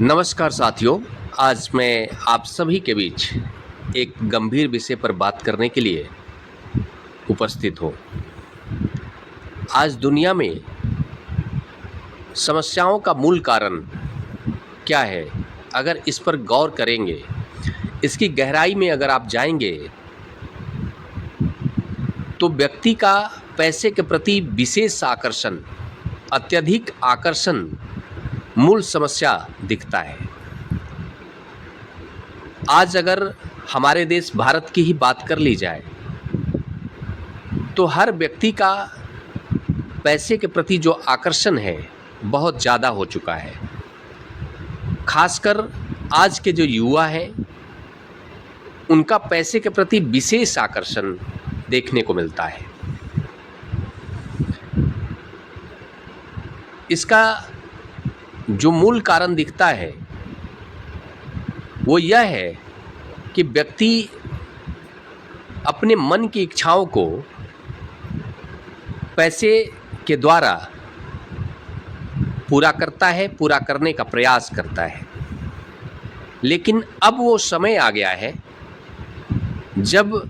नमस्कार साथियों। आज मैं आप सभी के बीच एक गंभीर विषय पर बात करने के लिए उपस्थित हूँ। आज दुनिया में समस्याओं का मूल कारण क्या है, अगर इस पर गौर करेंगे, इसकी गहराई में अगर आप जाएंगे तो व्यक्ति का पैसे के प्रति विशेष आकर्षण, अत्यधिक आकर्षण मूल समस्या दिखता है। आज अगर हमारे देश भारत की ही बात कर ली जाए तो हर व्यक्ति का पैसे के प्रति जो आकर्षण है बहुत ज़्यादा हो चुका है। खासकर आज के जो युवा हैं उनका पैसे के प्रति विशेष आकर्षण देखने को मिलता है। इसका जो मूल कारण दिखता है वो यह है कि व्यक्ति अपने मन की इच्छाओं को पैसे के द्वारा पूरा करता है, पूरा करने का प्रयास करता है। लेकिन अब वो समय आ गया है जब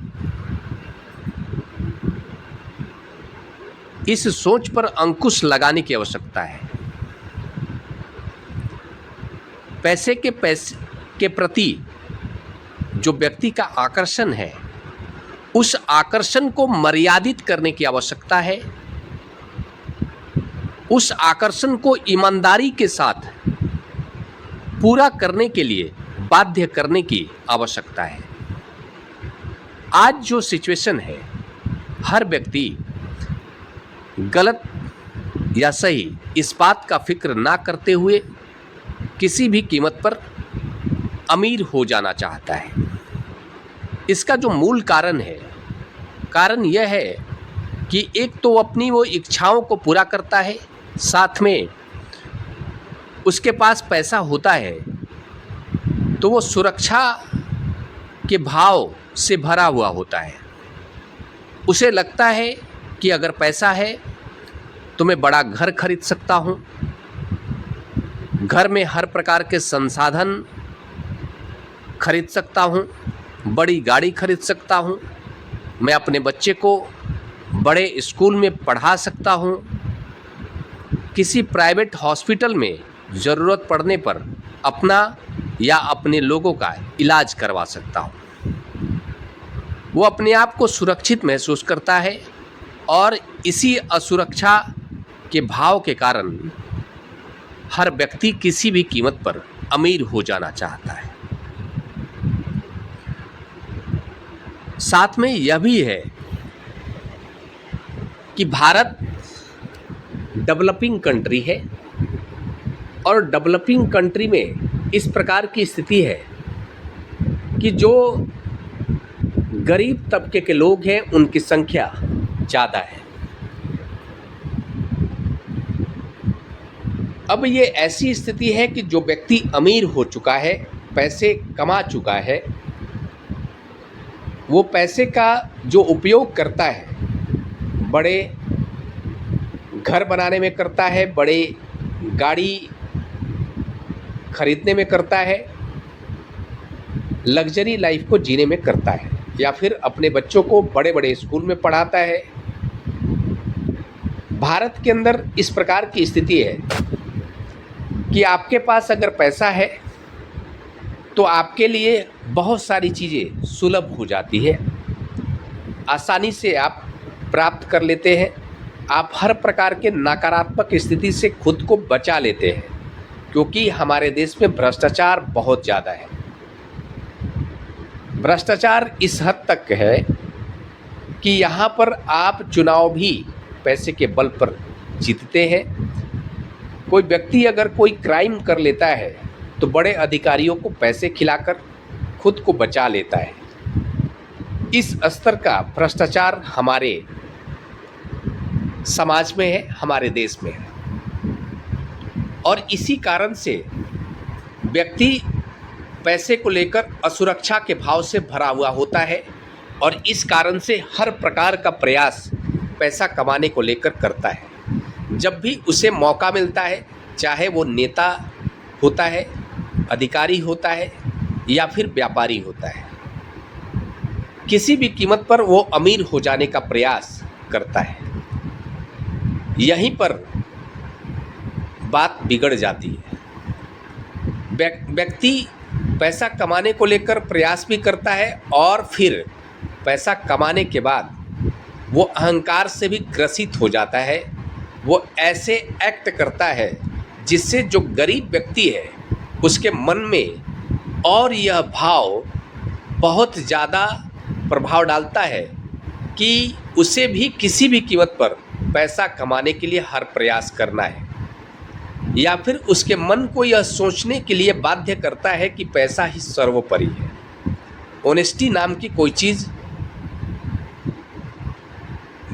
इस सोच पर अंकुश लगाने की आवश्यकता है। पैसे के प्रति जो व्यक्ति का आकर्षण है, उस आकर्षण को मर्यादित करने की आवश्यकता है। उस आकर्षण को ईमानदारी के साथ पूरा करने के लिए बाध्य करने की आवश्यकता है। आज जो सिचुएशन है, हर व्यक्ति गलत या सही इस बात का फिक्र ना करते हुए किसी भी कीमत पर अमीर हो जाना चाहता है। इसका जो मूल कारण है, कारण यह है कि एक तो अपनी वो इच्छाओं को पूरा करता है, साथ में उसके पास पैसा होता है तो वो सुरक्षा के भाव से भरा हुआ होता है। उसे लगता है कि अगर पैसा है तो मैं बड़ा घर खरीद सकता हूँ, घर में हर प्रकार के संसाधन खरीद सकता हूँ, बड़ी गाड़ी खरीद सकता हूँ, मैं अपने बच्चे को बड़े स्कूल में पढ़ा सकता हूँ, किसी प्राइवेट हॉस्पिटल में ज़रूरत पड़ने पर अपना या अपने लोगों का इलाज करवा सकता हूँ। वो अपने आप को सुरक्षित महसूस करता है और इसी असुरक्षा के भाव के कारण हर व्यक्ति किसी भी कीमत पर अमीर हो जाना चाहता है। साथ में यह भी है कि भारत डेवलपिंग कंट्री है और डेवलपिंग कंट्री में इस प्रकार की स्थिति है कि जो गरीब तबके के लोग हैं उनकी संख्या ज़्यादा है। अब ये ऐसी स्थिति है कि जो व्यक्ति अमीर हो चुका है, पैसे कमा चुका है, वो पैसे का जो उपयोग करता है बड़े घर बनाने में करता है, बड़े गाड़ी खरीदने में करता है, लग्जरी लाइफ को जीने में करता है, या फिर अपने बच्चों को बड़े बड़े स्कूल में पढ़ाता है। भारत के अंदर इस प्रकार की स्थिति है कि आपके पास अगर पैसा है तो आपके लिए बहुत सारी चीज़ें सुलभ हो जाती है, आसानी से आप प्राप्त कर लेते हैं। आप हर प्रकार के नकारात्मक स्थिति से खुद को बचा लेते हैं, क्योंकि हमारे देश में भ्रष्टाचार बहुत ज़्यादा है। भ्रष्टाचार इस हद तक है कि यहाँ पर आप चुनाव भी पैसे के बल पर जीतते हैं। कोई व्यक्ति अगर कोई क्राइम कर लेता है तो बड़े अधिकारियों को पैसे खिलाकर खुद को बचा लेता है। इस स्तर का भ्रष्टाचार हमारे समाज में है, हमारे देश में है, और इसी कारण से व्यक्ति पैसे को लेकर असुरक्षा के भाव से भरा हुआ होता है और इस कारण से हर प्रकार का प्रयास पैसा कमाने को लेकर करता है। जब भी उसे मौका मिलता है, चाहे वो नेता होता है अधिकारी होता है या फिर व्यापारी होता है, किसी भी कीमत पर वो अमीर हो जाने का प्रयास करता है। यहीं पर बात बिगड़ जाती है। व्यक्ति पैसा कमाने को लेकर प्रयास भी करता है और फिर पैसा कमाने के बाद वो अहंकार से भी ग्रसित हो जाता है। वो ऐसे एक्ट करता है जिससे जो गरीब व्यक्ति है उसके मन में और यह भाव बहुत ज़्यादा प्रभाव डालता है कि उसे भी किसी भी कीमत पर पैसा कमाने के लिए हर प्रयास करना है, या फिर उसके मन को यह सोचने के लिए बाध्य करता है कि पैसा ही सर्वोपरि है। ऑनेस्टी नाम की कोई चीज़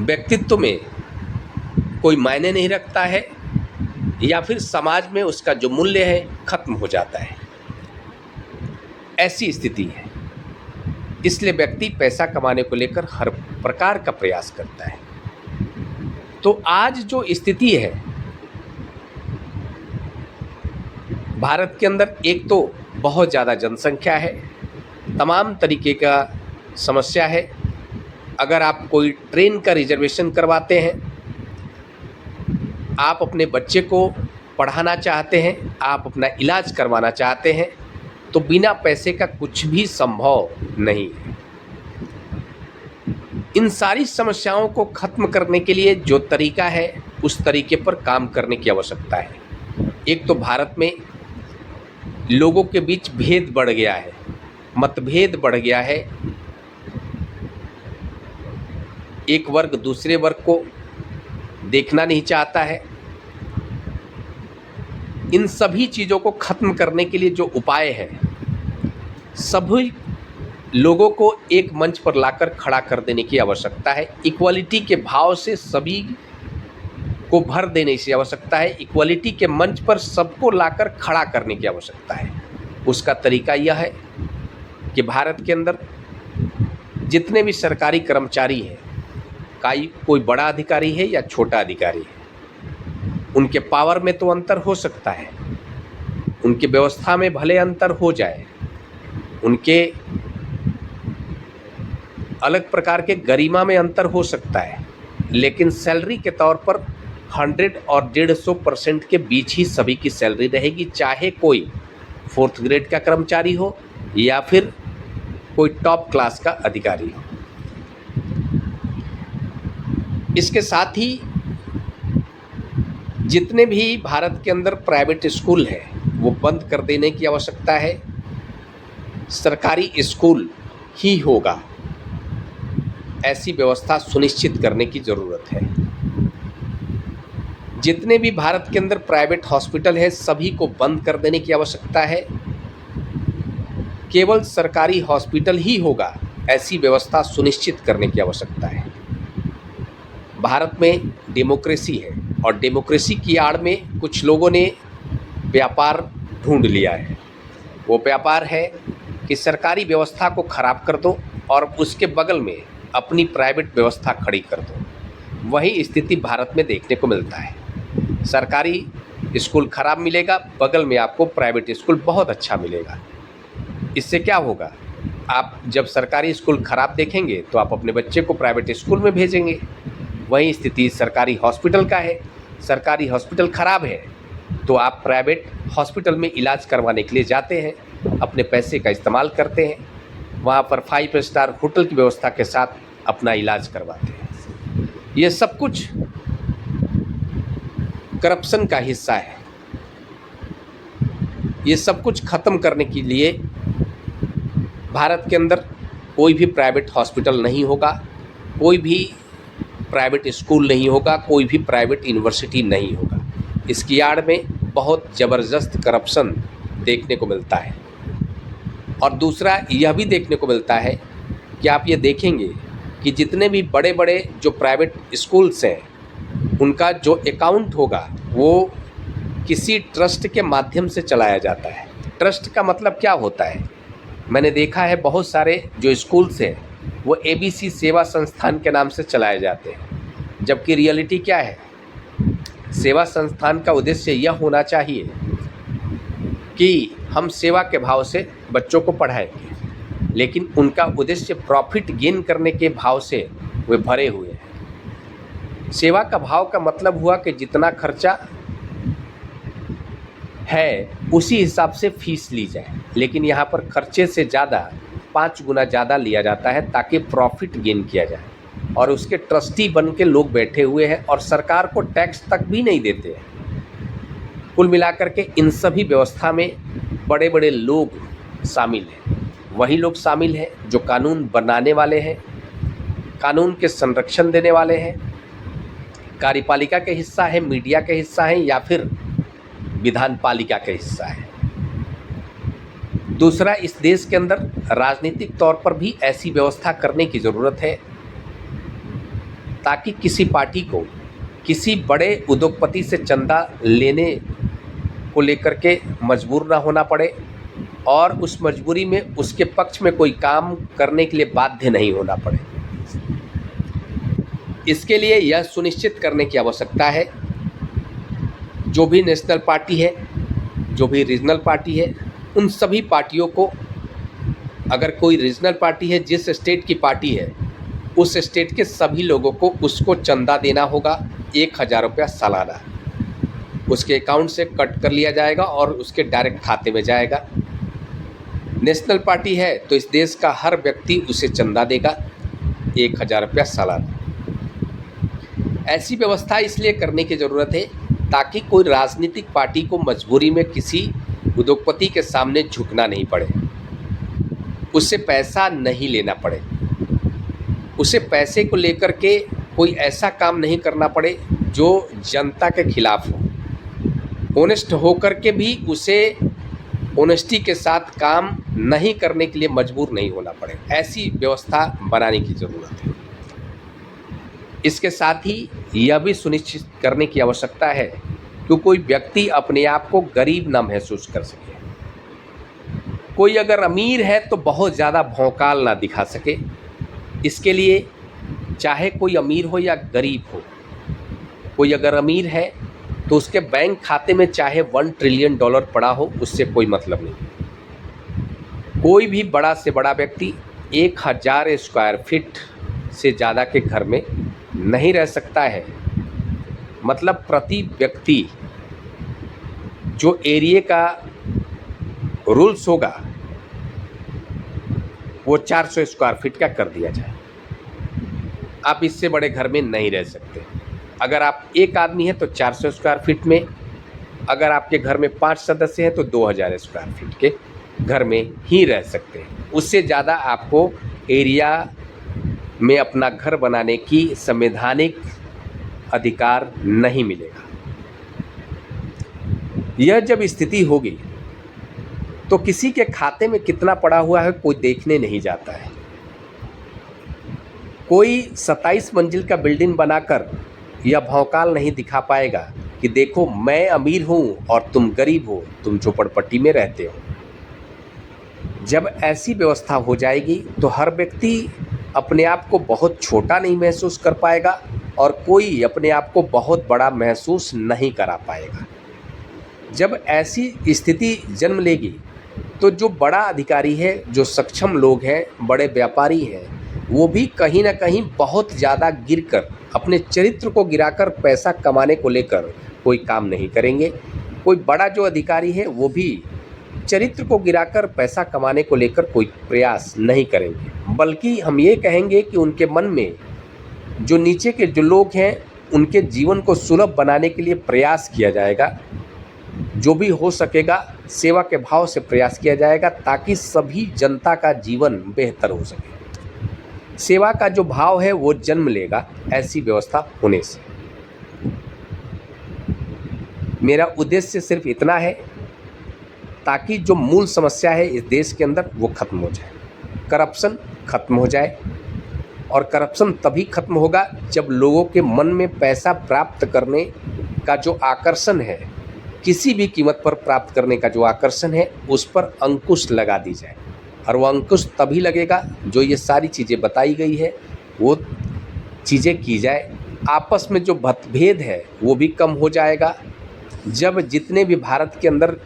व्यक्तित्व में कोई मायने नहीं रखता है, या फिर समाज में उसका जो मूल्य है खत्म हो जाता है। ऐसी स्थिति है। इसलिए व्यक्ति पैसा कमाने को लेकर हर प्रकार का प्रयास करता है। तो आज जो स्थिति है भारत के अंदर, एक तो बहुत ज़्यादा जनसंख्या है, तमाम तरीके का समस्या है। अगर आप कोई ट्रेन का रिजर्वेशन करवाते हैं, आप अपने बच्चे को पढ़ाना चाहते हैं, आप अपना इलाज करवाना चाहते हैं, तो बिना पैसे का कुछ भी संभव नहीं है। इन सारी समस्याओं को ख़त्म करने के लिए जो तरीका है उस तरीके पर काम करने की आवश्यकता है। एक तो भारत में लोगों के बीच भेद बढ़ गया है, मतभेद बढ़ गया है। एक वर्ग दूसरे वर्ग को देखना नहीं चाहता है। इन सभी चीज़ों को ख़त्म करने के लिए जो उपाय है, सभी लोगों को एक मंच पर लाकर खड़ा कर देने की आवश्यकता है। इक्वालिटी के भाव से सभी को भर देने की आवश्यकता है। इक्वालिटी के मंच पर सबको लाकर खड़ा करने की आवश्यकता है। उसका तरीका यह है कि भारत के अंदर जितने भी सरकारी कर्मचारी हैं, कोई बड़ा अधिकारी है या छोटा अधिकारी है, उनके पावर में तो अंतर हो सकता है, उनकी व्यवस्था में भले अंतर हो जाए, उनके अलग प्रकार के गरिमा में अंतर हो सकता है, लेकिन सैलरी के तौर पर 100 और 150% के बीच ही सभी की सैलरी रहेगी, चाहे कोई 4th ग्रेड का कर्मचारी हो या फिर कोई टॉप क्लास का अधिकारी हो। इसके साथ ही जितने भी भारत के अंदर प्राइवेट स्कूल हैं वो बंद कर देने की आवश्यकता है। सरकारी स्कूल ही होगा, ऐसी व्यवस्था सुनिश्चित करने की ज़रूरत है। जितने भी भारत के अंदर प्राइवेट हॉस्पिटल है सभी को बंद कर देने की आवश्यकता है। केवल सरकारी हॉस्पिटल ही होगा, ऐसी व्यवस्था सुनिश्चित करने की आवश्यकता है। भारत में डेमोक्रेसी है और डेमोक्रेसी की आड़ में कुछ लोगों ने व्यापार ढूंढ लिया है। वो व्यापार है कि सरकारी व्यवस्था को ख़राब कर दो और उसके बगल में अपनी प्राइवेट व्यवस्था खड़ी कर दो। वही स्थिति भारत में देखने को मिलता है। सरकारी स्कूल ख़राब मिलेगा, बगल में आपको प्राइवेट स्कूल बहुत अच्छा मिलेगा। इससे क्या होगा, आप जब सरकारी स्कूल ख़राब देखेंगे तो आप अपने बच्चे को प्राइवेट स्कूल में भेजेंगे। वही स्थिति सरकारी हॉस्पिटल का है। सरकारी हॉस्पिटल ख़राब है तो आप प्राइवेट हॉस्पिटल में इलाज करवाने के लिए जाते हैं, अपने पैसे का इस्तेमाल करते हैं, वहाँ पर 5 स्टार होटल की व्यवस्था के साथ अपना इलाज करवाते हैं। ये सब कुछ करप्शन का हिस्सा है। ये सब कुछ ख़त्म करने के लिए भारत के अंदर कोई भी प्राइवेट हॉस्पिटल नहीं होगा, कोई भी प्राइवेट स्कूल नहीं होगा, कोई भी प्राइवेट यूनिवर्सिटी नहीं होगा। इसकी आड़ में बहुत ज़बरदस्त करप्शन देखने को मिलता है। और दूसरा यह भी देखने को मिलता है कि आप ये देखेंगे कि जितने भी बड़े बड़े जो प्राइवेट स्कूल्स हैं उनका जो अकाउंट होगा वो किसी ट्रस्ट के माध्यम से चलाया जाता है। ट्रस्ट का मतलब क्या होता है, मैंने देखा है बहुत सारे जो स्कूल्स हैं वो ABC सेवा संस्थान के नाम से चलाए जाते हैं, जबकि रियलिटी क्या है, सेवा संस्थान का उद्देश्य यह होना चाहिए कि हम सेवा के भाव से बच्चों को पढ़ाएंगे, लेकिन उनका उद्देश्य प्रॉफिट गेन करने के भाव से वे भरे हुए हैं। सेवा का भाव का मतलब हुआ कि जितना खर्चा है उसी हिसाब से फीस ली जाए, लेकिन यहाँ पर खर्चे से ज़्यादा 5 गुना ज़्यादा लिया जाता है ताकि प्रॉफिट गेन किया जाए। और उसके ट्रस्टी बन के लोग बैठे हुए हैं और सरकार को टैक्स तक भी नहीं देते हैं। कुल मिलाकर के इन सभी व्यवस्था में बड़े बड़े लोग शामिल हैं। वही लोग शामिल हैं जो कानून बनाने वाले हैं, कानून के संरक्षण देने वाले हैं, कार्यपालिका के हिस्सा है, मीडिया के हिस्सा है या फिर विधान पालिका के हिस्सा है। दूसरा, इस देश के अंदर राजनीतिक तौर पर भी ऐसी व्यवस्था करने की ज़रूरत है ताकि किसी पार्टी को किसी बड़े उद्योगपति से चंदा लेने को लेकर के मजबूर ना होना पड़े और उस मजबूरी में उसके पक्ष में कोई काम करने के लिए बाध्य नहीं होना पड़े। इसके लिए यह सुनिश्चित करने की आवश्यकता है जो भी नेशनल पार्टी है, जो भी रीजनल पार्टी है, उन सभी पार्टियों को, अगर कोई रीजनल पार्टी है, जिस स्टेट की पार्टी है उस स्टेट के सभी लोगों को उसको चंदा देना होगा 1000 रुपया सालाना। उसके अकाउंट से कट कर लिया जाएगा और उसके डायरेक्ट खाते में जाएगा। नेशनल पार्टी है तो इस देश का हर व्यक्ति उसे चंदा देगा 1000 रुपया सालाना। ऐसी व्यवस्था इसलिए करने की ज़रूरत है ताकि कोई राजनीतिक पार्टी को मजबूरी में किसी उद्योगपति के सामने झुकना नहीं पड़े, उससे पैसा नहीं लेना पड़े, उसे पैसे को लेकर के कोई ऐसा काम नहीं करना पड़े जो जनता के खिलाफ हो। ऑनेस्ट होकर के भी उसे ऑनेस्टी के साथ काम नहीं करने के लिए मजबूर नहीं होना पड़े। ऐसी व्यवस्था बनाने की ज़रूरत है। इसके साथ ही यह भी सुनिश्चित करने की आवश्यकता है कि कोई व्यक्ति अपने आप को गरीब ना महसूस कर सके। कोई अगर अमीर है तो बहुत ज़्यादा भौकाल ना दिखा सके। इसके लिए चाहे कोई अमीर हो या गरीब हो, कोई अगर अमीर है तो उसके बैंक खाते में चाहे $1 ट्रिलियन पड़ा हो, उससे कोई मतलब नहीं। कोई भी बड़ा से बड़ा व्यक्ति 1000 स्क्वायर फीट से ज़्यादा के घर में नहीं रह सकता है। मतलब प्रति व्यक्ति जो एरिया का रूल्स होगा वो 400 स्क्वायर फीट का कर दिया जाए। आप इससे बड़े घर में नहीं रह सकते। अगर आप एक आदमी हैं तो 400 स्क्वायर फीट में, अगर आपके घर में 5 सदस्य हैं तो 2000 स्क्वायर फीट के घर में ही रह सकते हैं। उससे ज़्यादा आपको एरिया में अपना घर बनाने की संवैधानिक अधिकार नहीं मिलेगा। यह जब स्थिति होगी तो किसी के खाते में कितना पड़ा हुआ है कोई देखने नहीं जाता है। कोई 27 मंजिल का बिल्डिंग बनाकर यह भौकाल नहीं दिखा पाएगा कि देखो मैं अमीर हूँ और तुम गरीब हो, तुम झोपड़पट्टी में रहते हो। जब ऐसी व्यवस्था हो जाएगी तो हर व्यक्ति अपने आप को बहुत छोटा नहीं महसूस कर पाएगा और कोई अपने आप को बहुत बड़ा महसूस नहीं करा पाएगा। जब ऐसी स्थिति जन्म लेगी तो जो बड़ा अधिकारी है, जो सक्षम लोग हैं, बड़े व्यापारी हैं, वो भी कहीं ना कहीं बहुत ज़्यादा गिरकर, अपने चरित्र को गिराकर पैसा कमाने को लेकर कोई काम नहीं करेंगे। कोई बड़ा जो अधिकारी है वो भी चरित्र को गिराकर पैसा कमाने को लेकर कोई प्रयास नहीं करेंगे, बल्कि हम ये कहेंगे कि उनके मन में जो नीचे के जो लोग हैं उनके जीवन को सुलभ बनाने के लिए प्रयास किया जाएगा। जो भी हो सकेगा सेवा के भाव से प्रयास किया जाएगा ताकि सभी जनता का जीवन बेहतर हो सके। सेवा का जो भाव है वो जन्म लेगा ऐसी व्यवस्था होने से। मेरा उद्देश्य सिर्फ इतना है ताकि जो मूल समस्या है इस देश के अंदर वो खत्म हो जाए, करप्शन खत्म हो जाए। और करप्शन तभी खत्म होगा जब लोगों के मन में पैसा प्राप्त करने का जो आकर्षण है, किसी भी कीमत पर प्राप्त करने का जो आकर्षण है, उस पर अंकुश लगा दी जाए। और वो अंकुश तभी लगेगा जो ये सारी चीज़ें बताई गई है वो चीज़ें की जाए। आपस में जो मतभेद है वो भी कम हो जाएगा। जब जितने भी भारत के अंदर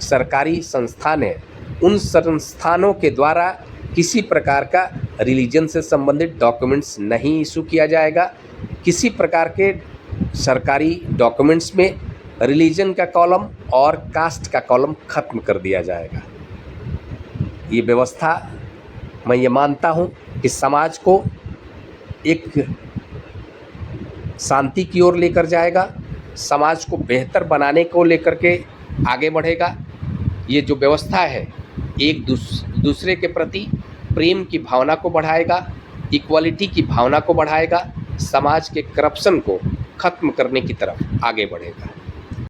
सरकारी संस्थान है उन संस्थानों के द्वारा किसी प्रकार का रिलीजन से संबंधित डॉक्यूमेंट्स नहीं इशू किया जाएगा। किसी प्रकार के सरकारी डॉक्यूमेंट्स में रिलीजन का कॉलम और कास्ट का कॉलम खत्म कर दिया जाएगा। ये व्यवस्था मैं ये मानता हूँ कि समाज को एक शांति की ओर लेकर जाएगा, समाज को बेहतर बनाने को लेकर के आगे बढ़ेगा। ये जो व्यवस्था है एक दूसरे के प्रति प्रेम की भावना को बढ़ाएगा, इक्वालिटी की भावना को बढ़ाएगा, समाज के करप्शन को खत्म करने की तरफ आगे बढ़ेगा।